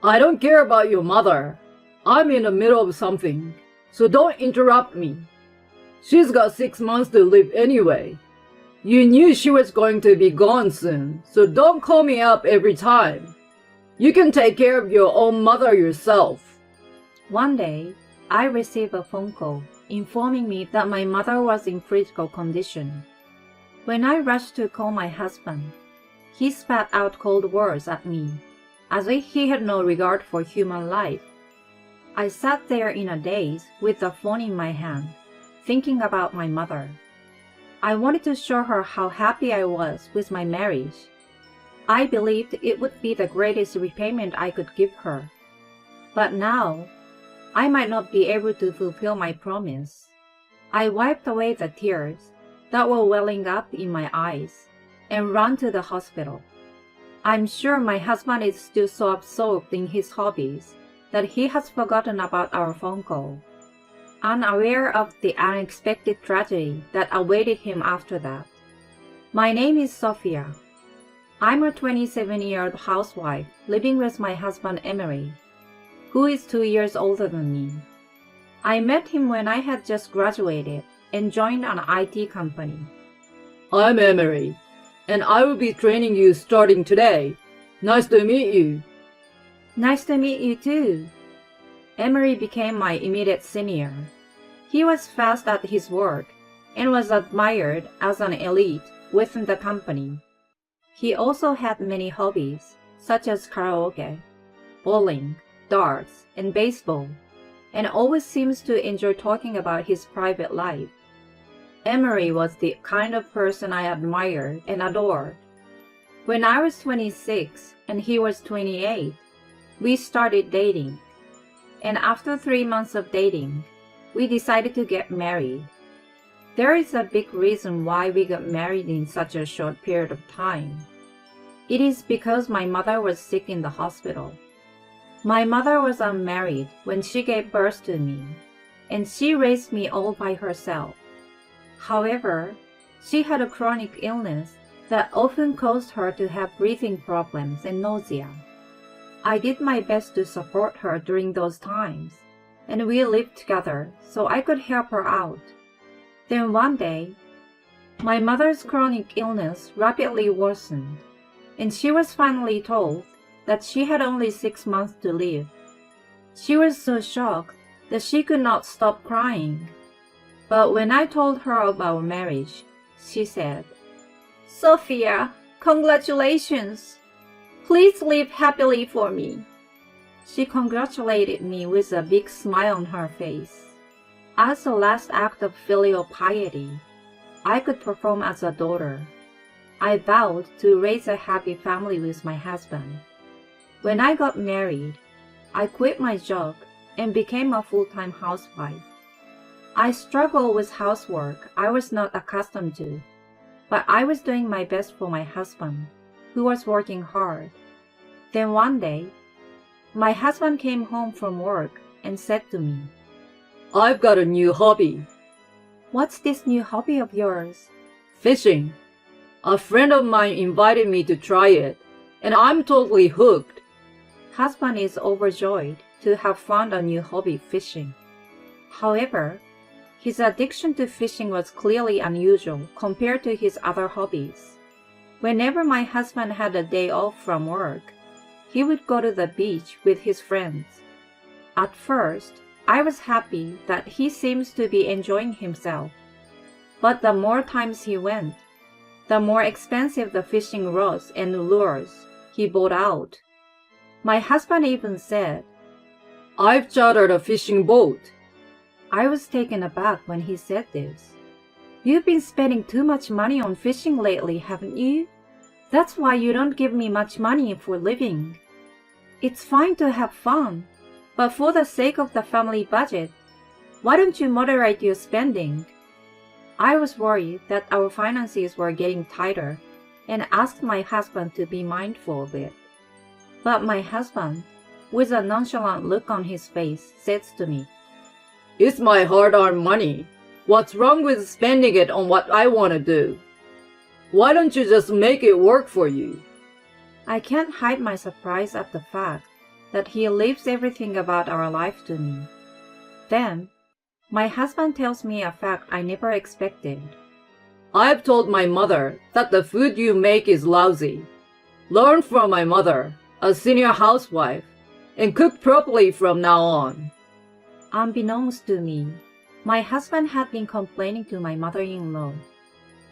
I don't care about your mother. I'm in the middle of something, so don't interrupt me. She's got 6 months to live anyway. You knew she was going to be gone soon, so don't call me up every time. You can take care of your own mother yourself. One day, I received a phone call informing me that my mother was in critical condition. When I rushed to call my husband, he spat out cold words at me, as if he had no regard for human life. I sat there in a daze with the phone in my hand, thinking about my mother. I wanted to show her how happy I was with my marriage. I believed it would be the greatest repayment I could give her. But now, I might not be able to fulfill my promise. I wiped away the tears that were welling up in my eyes and ran to the hospital. I'm sure my husband is still so absorbed in his hobbies that he has forgotten about our phone call, unaware of the unexpected tragedy that awaited him after that. My name is Sophia. I'm a 27-year-old housewife living with my husband Emery, who is 2 years older than me. I met him when I had just graduated and joined an IT company. I'm Emery, and I will be training you starting today. Nice to meet you. Nice to meet you too. Emery became my immediate senior. He was fast at his work and was admired as an elite within the company. He also had many hobbies, such as karaoke, bowling, darts, and baseball, and always seems to enjoy talking about his private life. Emery was the kind of person I admired and adored. When I was 26 and he was 28, we started dating, and after 3 months of dating, we decided to get married. There is a big reason why we got married in such a short period of time. It is because my mother was sick in the hospital. My mother was unmarried when she gave birth to me, and she raised me all by herself. However, she had a chronic illness that often caused her to have breathing problems and nausea. I did my best to support her during those times, and we lived together so I could help her out. Then one day, my mother's chronic illness rapidly worsened, and she was finally told that she had only 6 months to live. She was so shocked that she could not stop crying. But when I told her of our marriage, she said, "Sophia, congratulations! Please live happily for me." She congratulated me with a big smile on her face. As a last act of filial piety, I could perform as a daughter. I vowed to raise a happy family with my husband. When I got married, I quit my job and became a full-time housewife. I struggled with housework I was not accustomed to, but I was doing my best for my husband, who was working hard. Then one day, my husband came home from work and said to me, I've got a new hobby. "What's this new hobby of yours?" Fishing. A friend of mine invited me to try it, and I'm totally hooked. Husband is overjoyed to have found a new hobby, fishing. However, his addiction to fishing was clearly unusual compared to his other hobbies. Whenever my husband had a day off from work, he would go to the beach with his friends. At first, I was happy that he seems to be enjoying himself. But the more times he went, the more expensive the fishing rods and lures he bought out. My husband even said, I've chartered a fishing boat. I was taken aback when he said this. "You've been spending too much money on fishing lately, haven't you? That's why you don't give me much money for living. It's fine to have fun, but for the sake of the family budget, why don't you moderate your spending?" I was worried that our finances were getting tighter and asked my husband to be mindful of it. But my husband, with a nonchalant look on his face, says to me, It's my hard-earned money. What's wrong with spending it on what I want to do? Why don't you just make it work for you? I can't hide my surprise at the fact that he leaves everything about our life to me. Then, my husband tells me a fact I never expected. I've told my mother that the food you make is lousy. Learn from my mother, a senior housewife, and cook properly from now on. Unbeknownst to me, my husband had been complaining to my mother-in-law.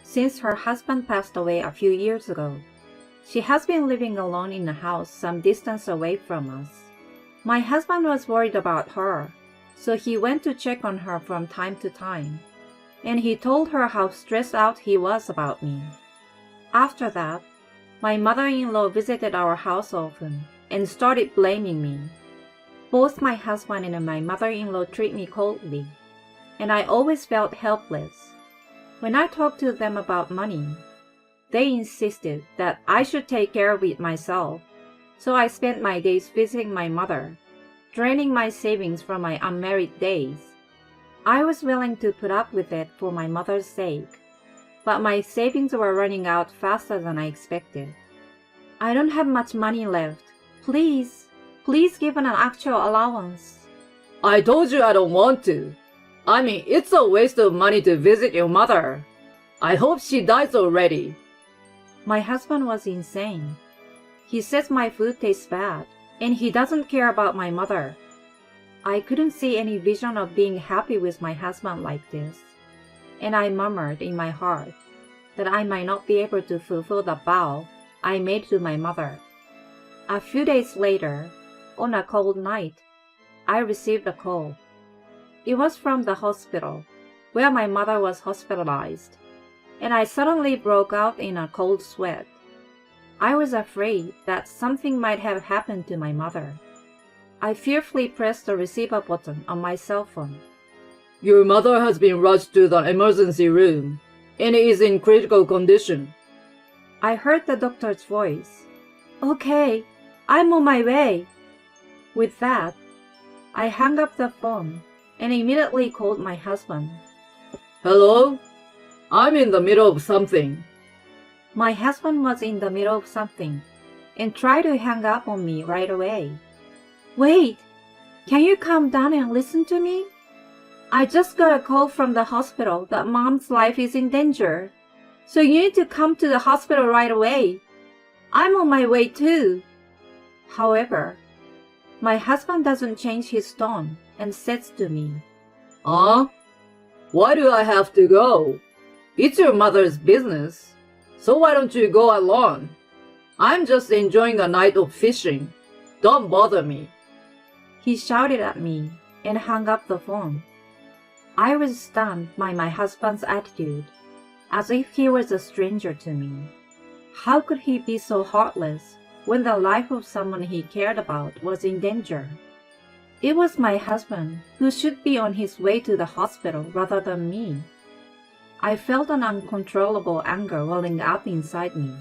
Since her husband passed away a few years ago, she has been living alone in a house some distance away from us. My husband was worried about her, so he went to check on her from time to time, and he told her how stressed out he was about me. After that, my mother-in-law visited our house often and started blaming me. Both my husband and my mother-in-law treat me coldly, and I always felt helpless. When I talked to them about money, they insisted that I should take care of it myself, so I spent my days visiting my mother, draining my savings from my unmarried days. I was willing to put up with it for my mother's sake, but my savings were running out faster than I expected. I don't have much money left. Please give an actual allowance. I told you I don't want to. I mean, it's a waste of money to visit your mother. I hope she dies already. My husband was insane. He says my food tastes bad, and he doesn't care about my mother. I couldn't see any vision of being happy with my husband like this, and I murmured in my heart that I might not be able to fulfill the vow I made to my mother. A few days later, on a cold night, I received a call. It was from the hospital, where my mother was hospitalized, and I suddenly broke out in a cold sweat. I was afraid that something might have happened to my mother. I fearfully pressed the receiver button on my cell phone. Your mother has been rushed to the emergency room and is in critical condition. I heard the doctor's voice. Okay, I'm on my way. With that, I hung up the phone and immediately called my husband. Hello? I'm in the middle of something. My husband was in the middle of something and tried to hang up on me right away. Wait, can you calm down and listen to me? I just got a call from the hospital that Mom's life is in danger. So you need to come to the hospital right away. I'm on my way too. However, my husband doesn't change his tone and says to me, Huh? Why do I have to go? It's your mother's business. So why don't you go alone? I'm just enjoying a night of fishing. Don't bother me. He shouted at me and hung up the phone. I was stunned by my husband's attitude, as if he was a stranger to me. How could he be so heartless when the life of someone he cared about was in danger? It was my husband who should be on his way to the hospital rather than me. I felt an uncontrollable anger welling up inside me.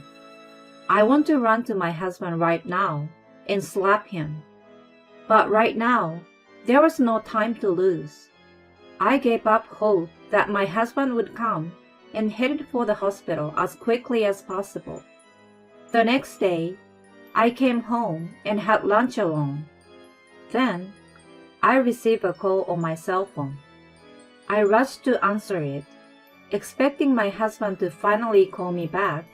I want to run to my husband right now and slap him. But right now, there was no time to lose. I gave up hope that my husband would come and headed for the hospital as quickly as possible. The next day, I came home and had lunch alone. Then, I received a call on my cell phone. I rushed to answer it, expecting my husband to finally call me back,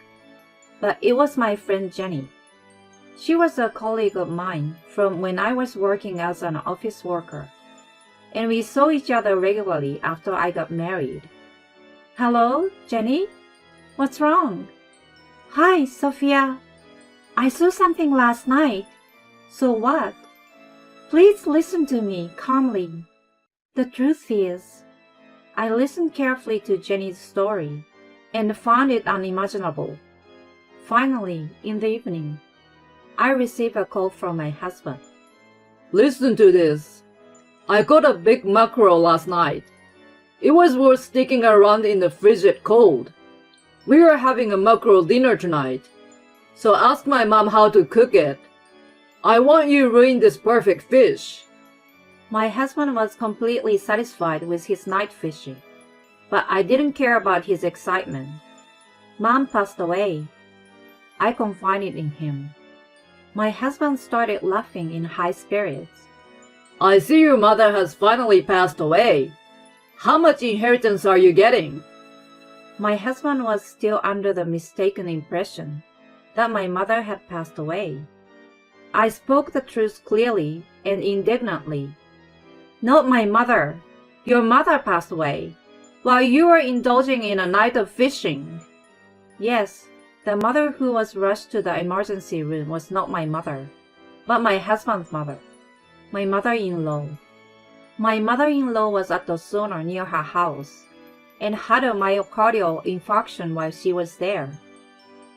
but it was my friend Jenny. She was a colleague of mine from when I was working as an office worker, and we saw each other regularly after I got married. Hello, Jenny? What's wrong? Hi, Sophia. I saw something last night. So what? Please listen to me calmly. The truth is, I listened carefully to Jenny's story and found it unimaginable. Finally, in the evening, I received a call from my husband. Listen to this. I caught a big mackerel last night. It was worth sticking around in the frigid cold. We are having a mackerel dinner tonight, so ask my mom how to cook it. I want you to ruin this perfect fish. My husband was completely satisfied with his night fishing, but I didn't care about his excitement. Mom passed away. I confided in him. My husband started laughing in high spirits. I see your mother has finally passed away. How much inheritance are you getting? My husband was still under the mistaken impression that my mother had passed away. I spoke the truth clearly and indignantly. Not my mother. Your mother passed away while you were indulging in a night of fishing. Yes, the mother who was rushed to the emergency room was not my mother, but my husband's mother, my mother-in-law. My mother-in-law was at the sauna near her house and had a myocardial infarction while she was there,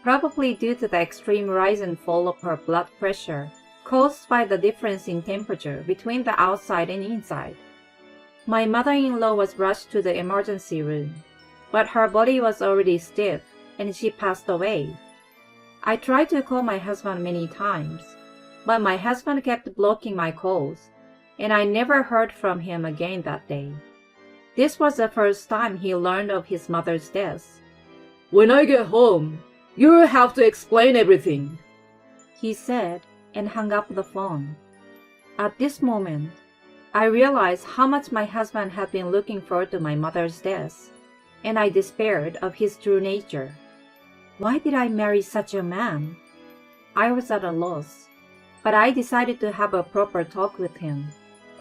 probably due to the extreme rise and fall of her blood pressure caused by the difference in temperature between the outside and inside. My mother-in-law was rushed to the emergency room, but her body was already stiff and she passed away. I tried to call my husband many times, but my husband kept blocking my calls, and I never heard from him again that day. This was the first time he learned of his mother's death. When I get home, you'll have to explain everything, he said, and hung up the phone. At this moment, I realized how much my husband had been looking forward to my mother's death, and I despaired of his true nature. Why did I marry such a man? I was at a loss, but I decided to have a proper talk with him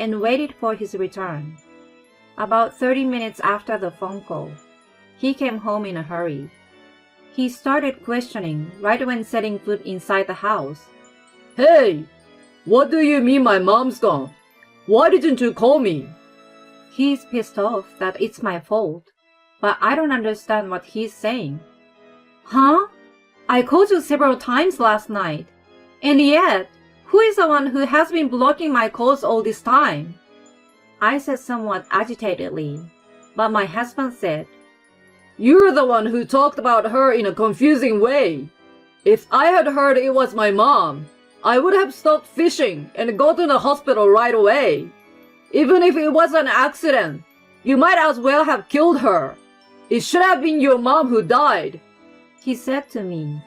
and waited for his return. About 30 minutes after the phone call, he came home in a hurry. He started questioning right when setting foot inside the house. Hey, what do you mean my mom's gone? Why didn't you call me? He's pissed off that it's my fault, but I don't understand what he's saying. Huh? I called you several times last night, and yet, who is the one who has been blocking my calls all this time? I said somewhat agitatedly, but my husband said, You're the one who talked about her in a confusing way. If I had heard it was my mom, I would have stopped fishing and go to the hospital right away. Even if it was an accident, you might as well have killed her. It should have been your mom who died, he said to me.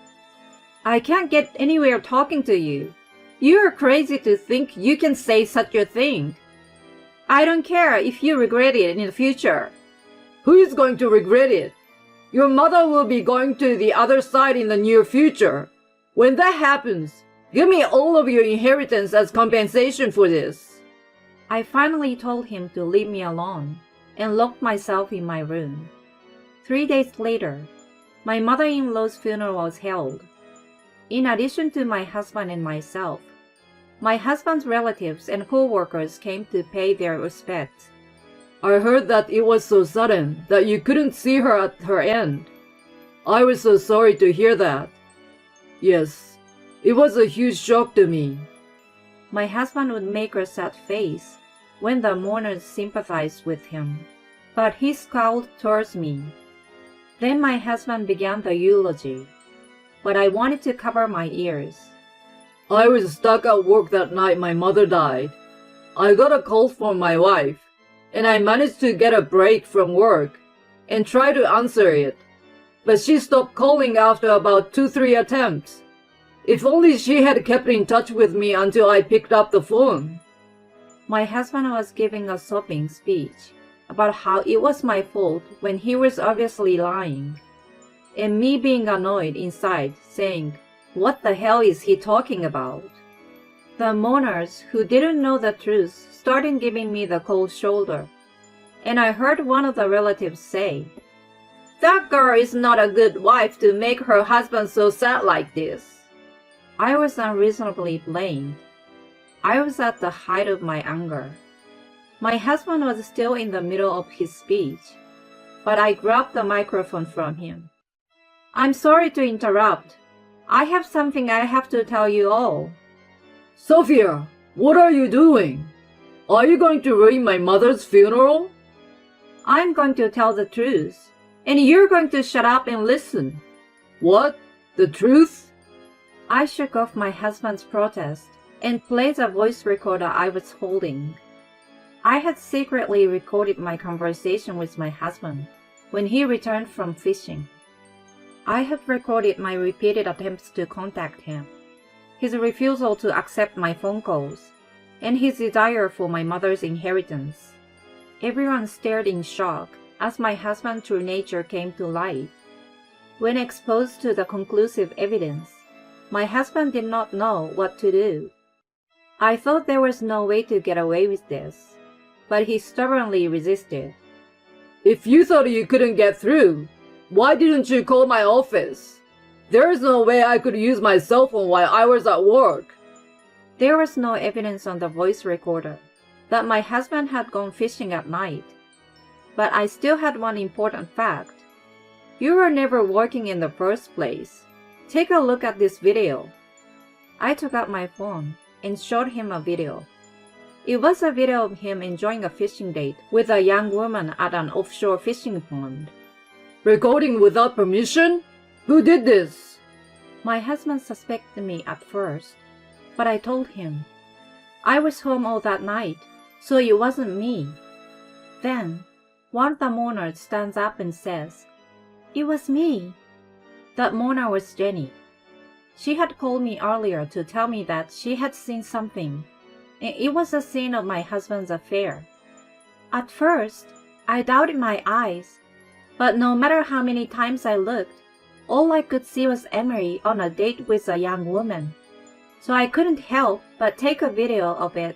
I can't get anywhere talking to you. You're crazy to think you can say such a thing. I don't care if you regret it in the future. Who is going to regret it? Your mother will be going to the other side in the near future. When that happens, give me all of your inheritance as compensation for this. I finally told him to leave me alone and locked myself in my room. 3 days later, my mother-in-law's funeral was held. In addition to my husband and myself, my husband's relatives and co-workers came to pay their respects. I heard that it was so sudden that you couldn't see her at her end. I was so sorry to hear that. Yes, it was a huge shock to me. My husband would make a sad face when the mourners sympathized with him, but he scowled towards me. Then my husband began the eulogy, but I wanted to cover my ears. I was stuck at work that night my mother died. I got a call from my wife, and I managed to get a break from work and try to answer it, but she stopped calling after about 2-3 attempts. If only she had kept in touch with me until I picked up the phone. My husband was giving a sobbing speech about how it was my fault when he was obviously lying, and me being annoyed inside, saying, What the hell is he talking about? The mourners who didn't know the truth started giving me the cold shoulder, and I heard one of the relatives say, That girl is not a good wife to make her husband so sad like this. I was unreasonably blamed. I was at the height of my anger. My husband was still in the middle of his speech, but I grabbed the microphone from him. I'm sorry to interrupt. I have something I have to tell you all. Sophia, what are you doing? Are you going to ruin my mother's funeral? I'm going to tell the truth, and you're going to shut up and listen. What? The truth? I shook off my husband's protest and played the voice recorder I was holding. I had secretly recorded my conversation with my husband when he returned from fishing. I have recorded my repeated attempts to contact him. his refusal to accept my phone calls, and his desire for my mother's inheritance. Everyone stared in shock as my husband's true nature came to light. When exposed to the conclusive evidence, my husband did not know what to do. I thought there was no way to get away with this, but he stubbornly resisted. If you thought you couldn't get through, why didn't you call my office? There is no way I could use my cell phone while I was at work. There was no evidence on the voice recorder that my husband had gone fishing at night. But I still had one important fact. You were never working in the first place. Take a look at this video. I took out my phone and showed him a video. It was a video of him enjoying a fishing date with a young woman at an offshore fishing pond. Recording without permission? Who did this? My husband suspected me at first, but I told him. I was home all that night, so it wasn't me. Then, one of the mourners stands up and says, "It was me." That mourner was Jenny. She had called me earlier to tell me that she had seen something, and it was a scene of my husband's affair. At first, I doubted my eyes, but no matter how many times I looked, all I could see was Emery on a date with a young woman. So I couldn't help but take a video of it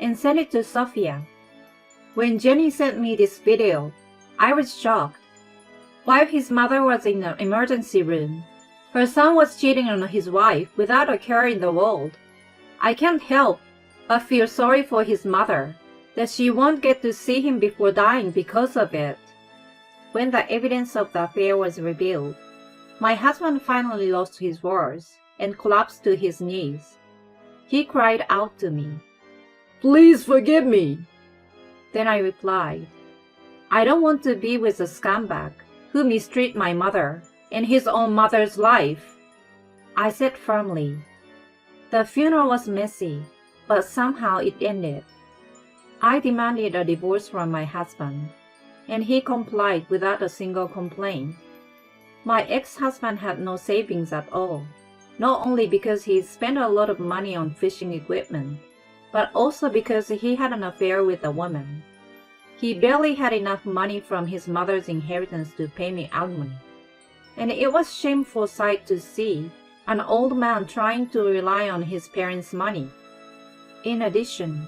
and send it to Sophia. When Jenny sent me this video, I was shocked. While his mother was in the emergency room, her son was cheating on his wife without a care in the world. I can't help but feel sorry for his mother, that she won't get to see him before dying because of it. When the evidence of the affair was revealed, my husband finally lost his words and collapsed to his knees. He cried out to me, "Please forgive me." Then I replied, "I don't want to be with a scumbag who mistreated my mother and his own mother's life." I said firmly. The funeral was messy, but somehow it ended. I demanded a divorce from my husband, and he complied without a single complaint. My ex-husband had no savings at all, not only because he spent a lot of money on fishing equipment, but also because he had an affair with a woman. He barely had enough money from his mother's inheritance to pay me alimony, and it was a shameful sight to see an old man trying to rely on his parents' money. In addition,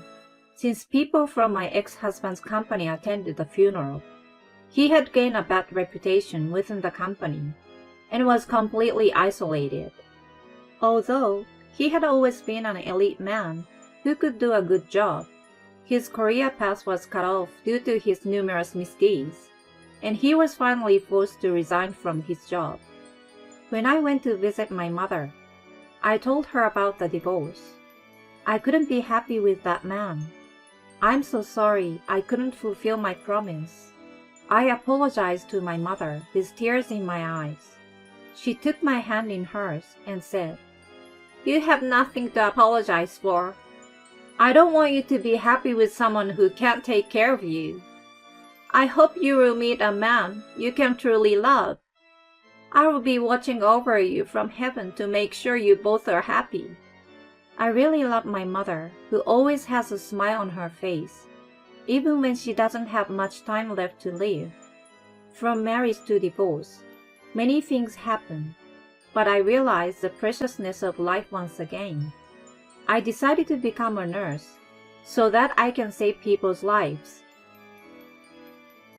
since people from my ex-husband's company attended the funeral, he had gained a bad reputation within the company and was completely isolated. Although he had always been an elite man who could do a good job, his career path was cut off due to his numerous misdeeds, and he was finally forced to resign from his job. When I went to visit my mother, I told her about the divorce. I couldn't be happy with that man. I'm so sorry I couldn't fulfill my promise. I apologized to my mother with tears in my eyes. She took my hand in hers and said, "You have nothing to apologize for. I don't want you to be happy with someone who can't take care of you. I hope you will meet a man you can truly love. I will be watching over you from heaven to make sure you both are happy." I really love my mother, who always has a smile on her face, even when she doesn't have much time left to live. From marriage to divorce, many things happen, but I realized the preciousness of life once again. I decided to become a nurse so that I can save people's lives